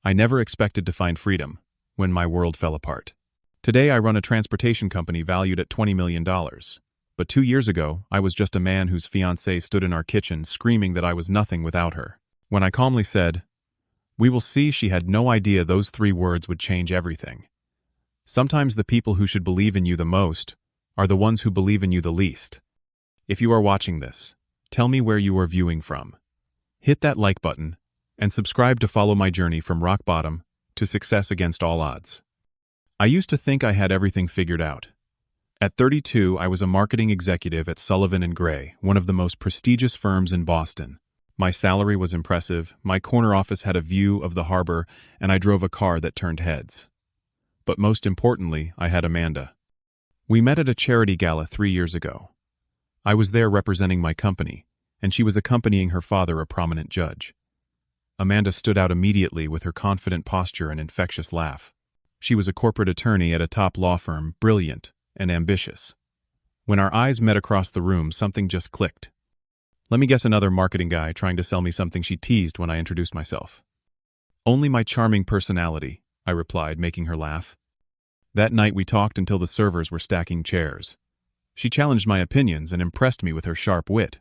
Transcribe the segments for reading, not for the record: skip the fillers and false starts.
I never expected to find freedom when my world fell apart. Today I run a transportation company valued at $20 million. But 2 years ago, I was just a man whose fiancée stood in our kitchen screaming that I was nothing without her. When I calmly said, "We will see," she had no idea those 3 words would change everything. Sometimes the people who should believe in you the most are the ones who believe in you the least. If you are watching this, tell me where you are viewing from. Hit that like button and subscribe to follow my journey from rock bottom to success against all odds. I used to think I had everything figured out. At 32, I was a marketing executive at Sullivan & Gray, one of the most prestigious firms in Boston. My salary was impressive, my corner office had a view of the harbor, and I drove a car that turned heads. But most importantly, I had Amanda. We met at a charity gala 3 years ago. I was there representing my company, and she was accompanying her father, a prominent judge. Amanda stood out immediately with her confident posture and infectious laugh. She was a corporate attorney at a top law firm, brilliant and ambitious. When our eyes met across the room, something just clicked. "Let me guess, another marketing guy trying to sell me something," she teased when I introduced myself. "Only my charming personality," I replied, making her laugh. That night we talked until the servers were stacking chairs. She challenged my opinions and impressed me with her sharp wit.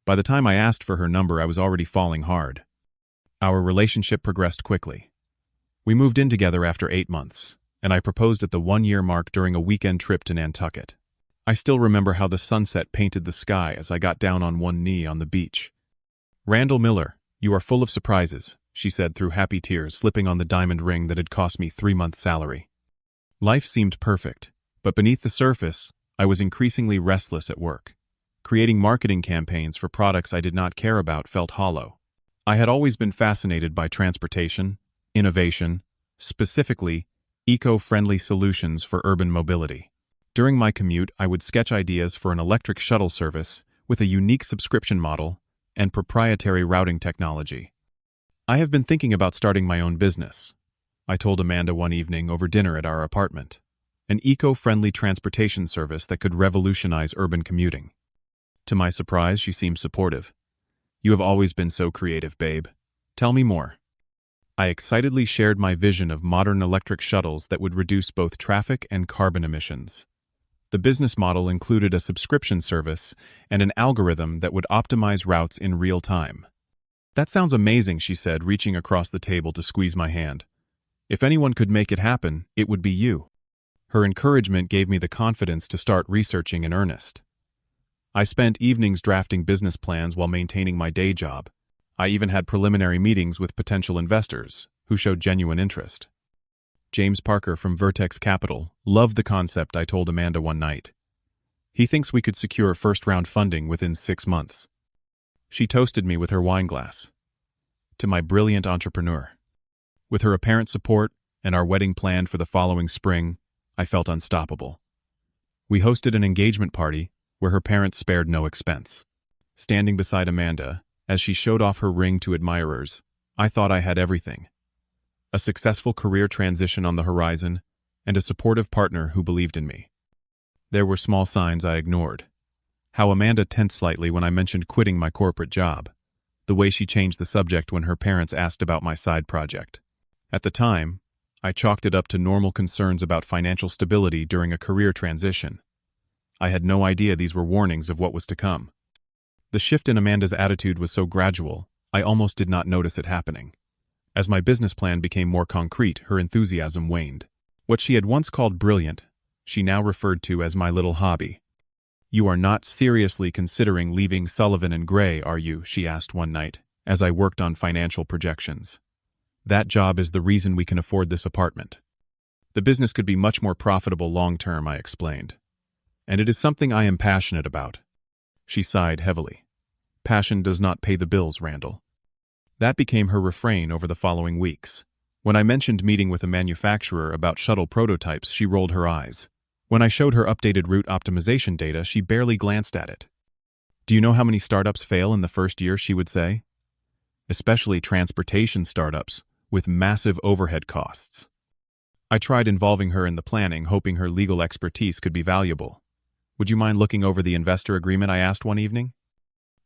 By the time I asked for her number, I was already falling hard. Our relationship progressed quickly. We moved in together after 8 months, and I proposed at the 1-year mark during a weekend trip to Nantucket. I still remember how the sunset painted the sky as I got down on one knee on the beach. "Randall Miller, you are full of surprises," she said through happy tears, slipping on the diamond ring that had cost me 3 months' salary. Life seemed perfect, but beneath the surface, I was increasingly restless at work. Creating marketing campaigns for products I did not care about felt hollow. I had always been fascinated by transportation, innovation, specifically eco-friendly solutions for urban mobility. During my commute, I would sketch ideas for an electric shuttle service with a unique subscription model and proprietary routing technology. "I have been thinking about starting my own business," I told Amanda one evening over dinner at our apartment. "An eco-friendly transportation service that could revolutionize urban commuting." To my surprise, she seemed supportive. "You have always been so creative, babe. Tell me more." I excitedly shared my vision of modern electric shuttles that would reduce both traffic and carbon emissions. The business model included a subscription service and an algorithm that would optimize routes in real time. "That sounds amazing," she said, reaching across the table to squeeze my hand. "If anyone could make it happen, it would be you." Her encouragement gave me the confidence to start researching in earnest. I spent evenings drafting business plans while maintaining my day job. I even had preliminary meetings with potential investors, who showed genuine interest. James Parker from Vertex Capital loved the concept, I told Amanda one night. "He thinks we could secure first-round funding within 6 months." She toasted me with her wine glass. To my brilliant entrepreneur. With her apparent support and our wedding planned for the following spring, I felt unstoppable. We hosted an engagement party where her parents spared no expense. Standing beside Amanda, as she showed off her ring to admirers, I thought I had everything. A successful career transition on the horizon, and a supportive partner who believed in me. There were small signs I ignored. How Amanda tensed slightly when I mentioned quitting my corporate job. The way she changed the subject when her parents asked about my side project. At the time, I chalked it up to normal concerns about financial stability during a career transition. I had no idea these were warnings of what was to come. The shift in Amanda's attitude was so gradual, I almost did not notice it happening. As my business plan became more concrete, her enthusiasm waned. What she had once called brilliant, she now referred to as my little hobby. "You are not seriously considering leaving Sullivan & Gray, are you?" she asked one night, as I worked on financial projections. "That job is the reason we can afford this apartment. The business could be much more profitable long-term," I explained. "And it is something I am passionate about." She sighed heavily. "Passion does not pay the bills, Randall." That became her refrain over the following weeks. When I mentioned meeting with a manufacturer about shuttle prototypes, she rolled her eyes. When I showed her updated route optimization data, she barely glanced at it. "Do you know how many startups fail in the first year?" she would say. "Especially transportation startups, with massive overhead costs." I tried involving her in the planning, hoping her legal expertise could be valuable. "Would you mind looking over the investor agreement?" I asked one evening.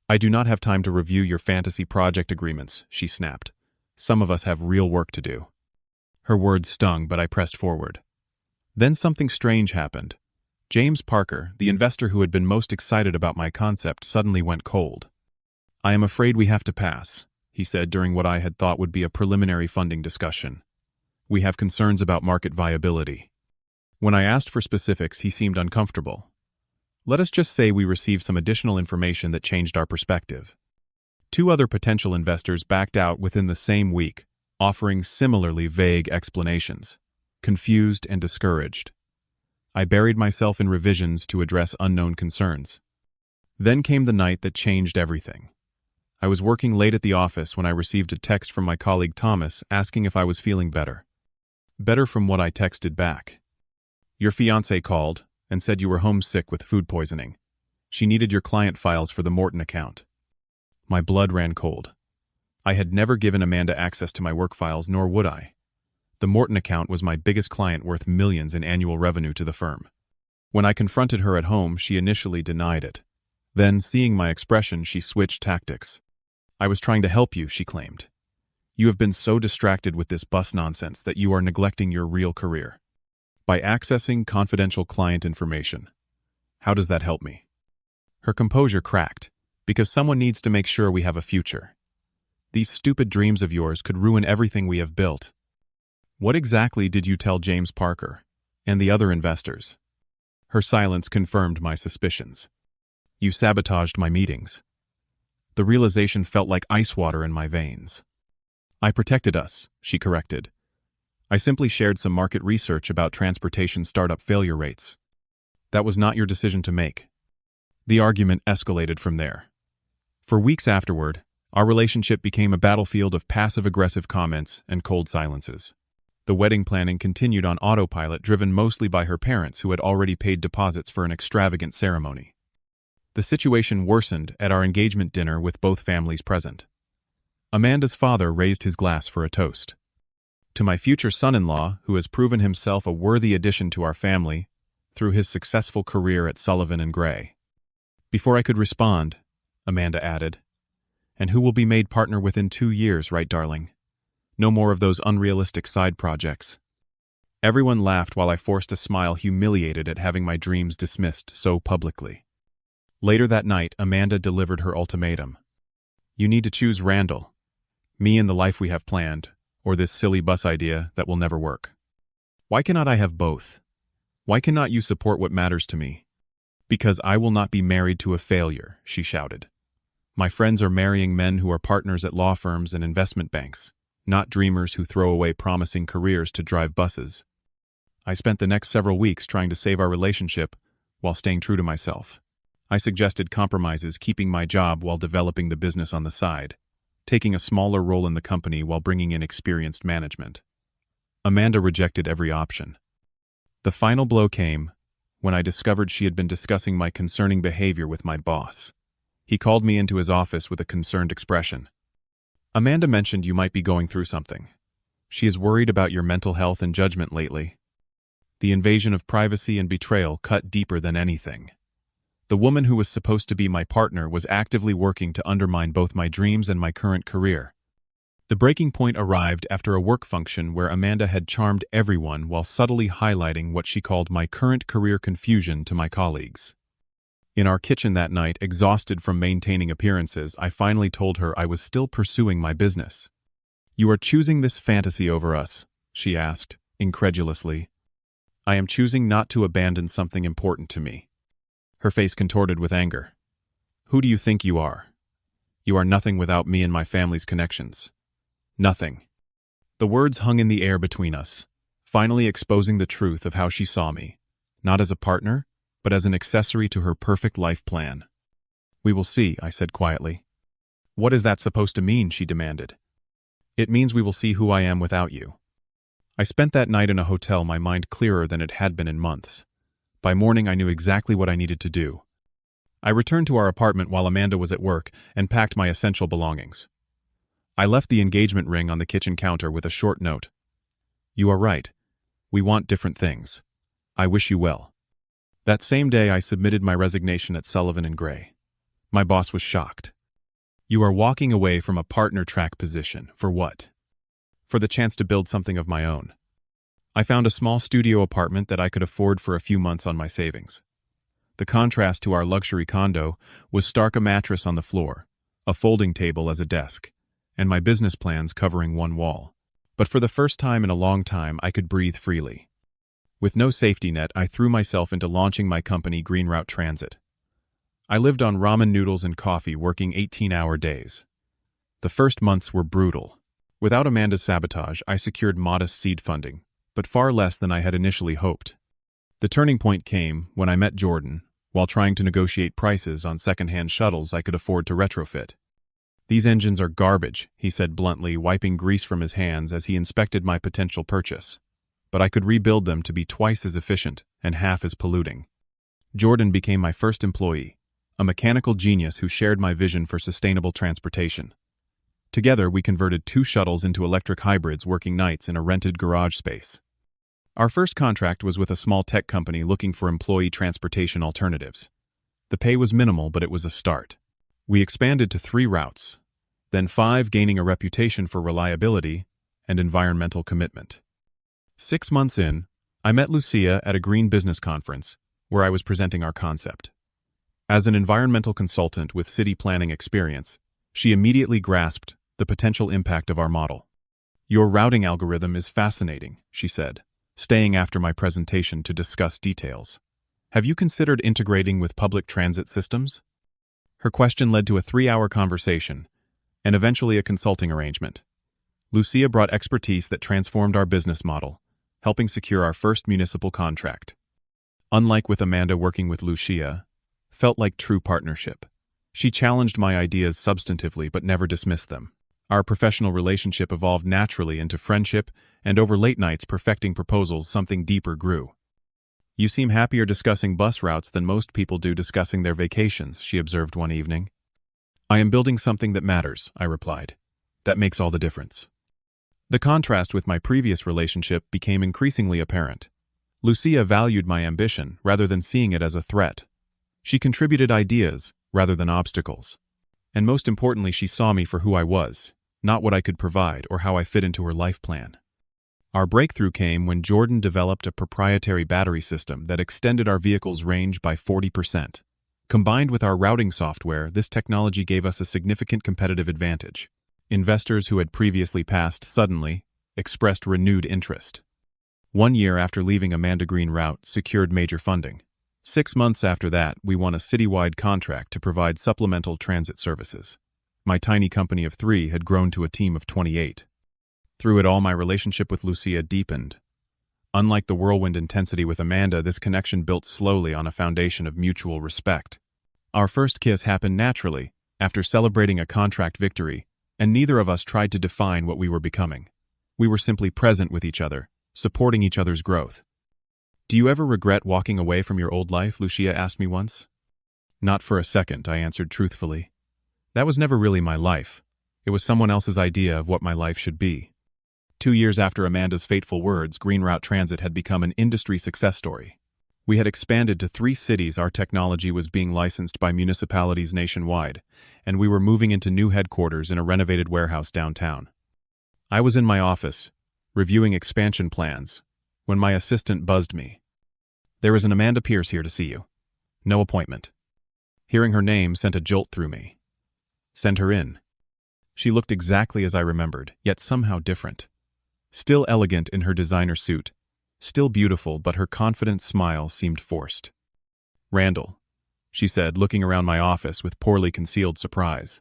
"I do not have time to review your fantasy project agreements," she snapped. Some of us have real work to do." Her words stung, but I pressed forward. Then something strange happened. James Parker, the investor who had been most excited about my concept, suddenly went cold. "I am afraid we have to pass," he said during what I had thought would be a preliminary funding discussion. "We have concerns about market viability." When I asked for specifics, he seemed uncomfortable. "Let us just say we received some additional information that changed our perspective." 2 other potential investors backed out within the same week, offering similarly vague explanations. Confused and discouraged, I buried myself in revisions to address unknown concerns. Then came the night that changed everything. I was working late at the office when I received a text from my colleague Thomas asking if I was feeling better. Better from what I texted back. "Your fiancée called and said you were homesick with food poisoning. She needed your client files for the Morton account." My blood ran cold. I had never given Amanda access to my work files, nor would I. The Morton account was my biggest client, worth millions in annual revenue to the firm. When I confronted her at home, she initially denied it. Then, seeing my expression, she switched tactics. "I was trying to help you," she claimed. "You have been so distracted with this bus nonsense that you are neglecting your real career. By accessing confidential client information. How does that help me?" Her composure cracked, "Because someone needs to make sure we have a future. These stupid dreams of yours could ruin everything we have built." "What exactly did you tell James Parker and the other investors?" Her silence confirmed my suspicions. "You sabotaged my meetings." The realization felt like ice water in my veins. "I protected us," she corrected. "I simply shared some market research about transportation startup failure rates. That was not your decision to make." The argument escalated from there. For weeks afterward, our relationship became a battlefield of passive-aggressive comments and cold silences. The wedding planning continued on autopilot, driven mostly by her parents who had already paid deposits for an extravagant ceremony. The situation worsened at our engagement dinner with both families present. Amanda's father raised his glass for a toast. "To my future son-in-law, who has proven himself a worthy addition to our family through his successful career at Sullivan & Gray." Before I could respond, Amanda added, "And who will be made partner within 2 years, right, darling? No more of those unrealistic side projects." Everyone laughed while I forced a smile, humiliated at having my dreams dismissed so publicly. Later that night, Amanda delivered her ultimatum. "You need to choose Randall, me and the life we have planned, or this silly bus idea that will never work. Why cannot I have both? Why cannot you support what matters to me?" "Because I will not be married to a failure," she shouted. "My friends are marrying men who are partners at law firms and investment banks, not dreamers who throw away promising careers to drive buses." I spent the next several weeks trying to save our relationship while staying true to myself. I suggested compromises, keeping my job while developing the business on the side, taking a smaller role in the company while bringing in experienced management. Amanda rejected every option. The final blow came when I discovered she had been discussing my concerning behavior with my boss. He called me into his office with a concerned expression. "Amanda mentioned you might be going through something. She is worried about your mental health and judgment lately." The invasion of privacy and betrayal cut deeper than anything. The woman who was supposed to be my partner was actively working to undermine both my dreams and my current career. The breaking point arrived after a work function where Amanda had charmed everyone while subtly highlighting what she called my current career confusion to my colleagues. In our kitchen that night, exhausted from maintaining appearances, I finally told her I was still pursuing my business. "You are choosing this fantasy over us?" she asked, incredulously. "I am choosing not to abandon something important to me." Her face contorted with anger. "Who do you think you are? You are nothing without me and my family's connections. Nothing." The words hung in the air between us, finally exposing the truth of how she saw me, not as a partner, but as an accessory to her perfect life plan. "We will see," I said quietly. "What is that supposed to mean?" she demanded. "It means we will see who I am without you." I spent that night in a hotel, my mind clearer than it had been in months. By morning, I knew exactly what I needed to do. I returned to our apartment while Amanda was at work and packed my essential belongings. I left the engagement ring on the kitchen counter with a short note. "You are right. We want different things. I wish you well." That same day, I submitted my resignation at Sullivan & Gray. My boss was shocked. "You are walking away from a partner track position. For what?" for the chance to build something of my own. I found a small studio apartment that I could afford for a few months on my savings. The contrast to our luxury condo was stark: a mattress on the floor, a folding table as a desk, and my business plans covering one wall. But for the first time in a long time, I could breathe freely. With no safety net, I threw myself into launching my company, Green Route Transit. I lived on ramen noodles and coffee, working 18-hour days. The first months were brutal. Without Amanda's sabotage, I secured modest seed funding, but far less than I had initially hoped. The turning point came when I met Jordan, while trying to negotiate prices on second-hand shuttles I could afford to retrofit. "These engines are garbage," he said bluntly, wiping grease from his hands as he inspected my potential purchase. "But I could rebuild them to be twice as efficient and half as polluting." Jordan became my first employee, a mechanical genius who shared my vision for sustainable transportation. Together, we converted 2 shuttles into electric hybrids, working nights in a rented garage space. Our first contract was with a small tech company looking for employee transportation alternatives. The pay was minimal, but it was a start. We expanded to 3 routes, then 5, gaining a reputation for reliability and environmental commitment. 6 months in, I met Lucia at a green business conference, where I was presenting our concept. As an environmental consultant with city planning experience, she immediately grasped the potential impact of our model. "Your routing algorithm is fascinating," she said, staying after my presentation to discuss details. "Have you considered integrating with public transit systems?" Her question led to a 3-hour conversation, and eventually a consulting arrangement. Lucia brought expertise that transformed our business model, helping secure our first municipal contract. Unlike with Amanda, working with Lucia felt like true partnership. She challenged my ideas substantively but never dismissed them. Our professional relationship evolved naturally into friendship, and over late nights perfecting proposals, something deeper grew. "You seem happier discussing bus routes than most people do discussing their vacations," she observed one evening. "I am building something that matters," I replied. "That makes all the difference." The contrast with my previous relationship became increasingly apparent. Lucia valued my ambition rather than seeing it as a threat. She contributed ideas rather than obstacles. And most importantly, she saw me for who I was, not what I could provide or how I fit into her life plan. Our breakthrough came when Jordan developed a proprietary battery system that extended our vehicle's range by 40%. Combined with our routing software, this technology gave us a significant competitive advantage. Investors who had previously passed suddenly expressed renewed interest. 1 year after leaving Amanda, Green Route secured major funding. 6 months after that, we won a citywide contract to provide supplemental transit services. My tiny company of 3 had grown to a team of 28. Through it all, my relationship with Lucia deepened. Unlike the whirlwind intensity with Amanda, this connection built slowly on a foundation of mutual respect. Our first kiss happened naturally, after celebrating a contract victory, and neither of us tried to define what we were becoming. We were simply present with each other, supporting each other's growth. "Do you ever regret walking away from your old life?" Lucia asked me once. "Not for a second," I answered truthfully. "That was never really my life. It was someone else's idea of what my life should be." 2 years after Amanda's fateful words, Green Route Transit had become an industry success story. We had expanded to 3 cities, our technology was being licensed by municipalities nationwide, and we were moving into new headquarters in a renovated warehouse downtown. I was in my office, reviewing expansion plans, when my assistant buzzed me. "There is an Amanda Pierce here to see you. No appointment." Hearing her name sent a jolt through me. "Send her in." She looked exactly as I remembered, yet somehow different. Still elegant in her designer suit, still beautiful, but her confident smile seemed forced. "Randall," she said, looking around my office with poorly concealed surprise.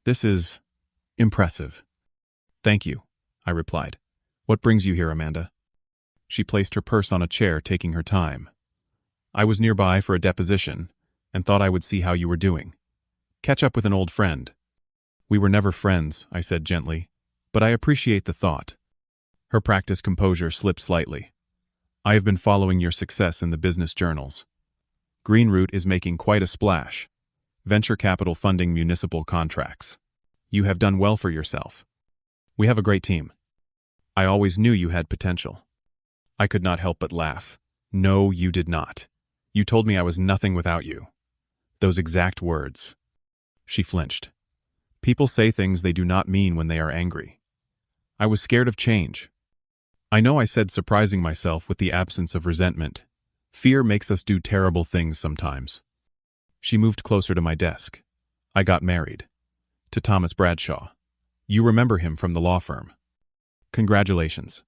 "This is impressive." "Thank you," I replied. "What brings you here, Amanda?" She placed her purse on a chair, taking her time. "I was nearby for a deposition, and thought I would see how you were doing. Catch up with an old friend." "We were never friends," I said gently, "but I appreciate the thought." Her practiced composure slipped slightly. "I have been following your success in the business journals. Green Route is making quite a splash. Venture capital funding municipal contracts. You have done well for yourself. We have a great team. I always knew you had potential." I could not help but laugh. "No, you did not. You told me I was nothing without you." Those exact words. She flinched. "People say things they do not mean when they are angry." I was scared of change. I know I said surprising myself with the absence of resentment. Fear makes us do terrible things sometimes. She moved closer to my desk. I got married. To Thomas Bradshaw. You remember him from the law firm. Congratulations.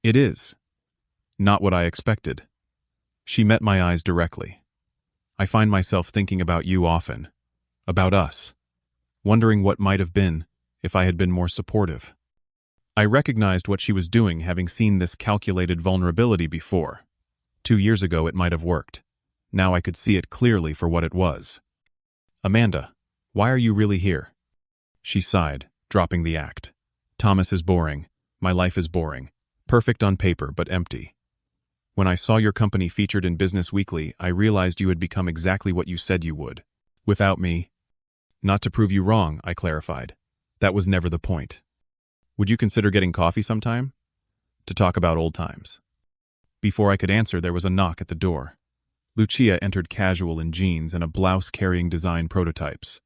It is. Not what I expected. She met my eyes directly. I find myself thinking about you often. About us. Wondering what might have been if I had been more supportive. I recognized what she was doing, having seen this calculated vulnerability before. 2 years ago it might have worked. Now I could see it clearly for what it was. Amanda, why are you really here? She sighed, dropping the act. Thomas is boring. My life is boring. Perfect on paper, but empty. When I saw your company featured in Business Weekly, I realized you had become exactly what you said you would. Without me. Not to prove you wrong, I clarified. That was never the point. Would you consider getting coffee sometime? To talk about old times. Before I could answer, there was a knock at the door. Lucia entered casual in jeans and a blouse carrying design prototypes.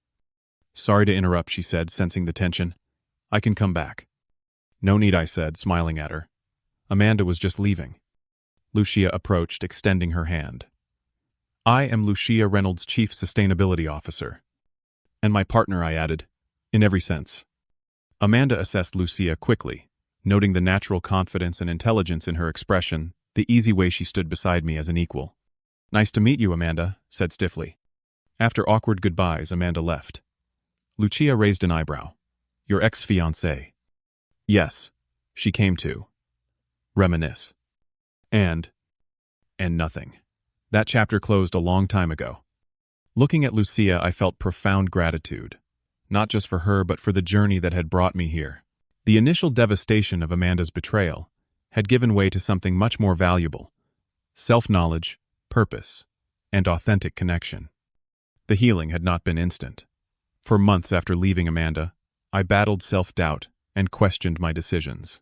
Sorry to interrupt, she said, sensing the tension. I can come back. No need, I said, smiling at her. Amanda was just leaving. Lucia approached, extending her hand. I am Lucia Reynolds' Chief Sustainability Officer. And my partner, I added, in every sense. Amanda assessed Lucia quickly, noting the natural confidence and intelligence in her expression, the easy way she stood beside me as an equal. Nice to meet you, Amanda, said stiffly. After awkward goodbyes, Amanda left. Lucia raised an eyebrow. Your ex-fiancée. Yes, she came to. Reminisce. And nothing. That chapter closed a long time ago. Looking at Lucia, I felt profound gratitude. Not just for her, but for the journey that had brought me here. The initial devastation of Amanda's betrayal had given way to something much more valuable. Self-knowledge, purpose, and authentic connection. The healing had not been instant. For months after leaving Amanda, I battled self-doubt and questioned my decisions.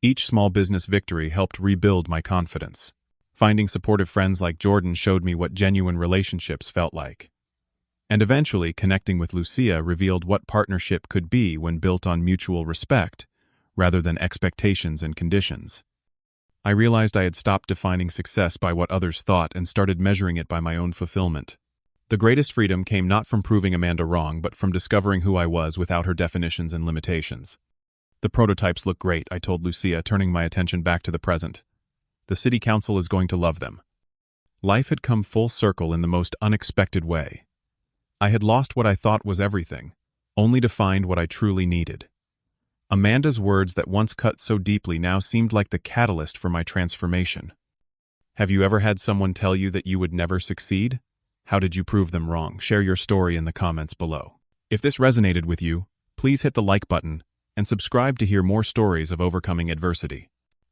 Each small business victory helped rebuild my confidence. Finding supportive friends like Jordan showed me what genuine relationships felt like. And eventually, connecting with Lucia revealed what partnership could be when built on mutual respect, rather than expectations and conditions. I realized I had stopped defining success by what others thought and started measuring it by my own fulfillment. The greatest freedom came not from proving Amanda wrong, but from discovering who I was without her definitions and limitations. The prototypes look great, I told Lucia, turning my attention back to the present. The city council is going to love them. Life had come full circle in the most unexpected way. I had lost what I thought was everything, only to find what I truly needed. Amanda's words that once cut so deeply now seemed like the catalyst for my transformation. Have you ever had someone tell you that you would never succeed? How did you prove them wrong? Share your story in the comments below. If this resonated with you, please hit the like button and subscribe to hear more stories of overcoming adversity.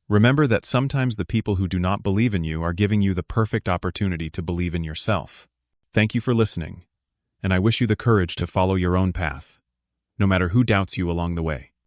Remember that sometimes the people who do not believe in you are giving you the perfect opportunity to believe in yourself. Thank you for listening, and I wish you the courage to follow your own path, no matter who doubts you along the way.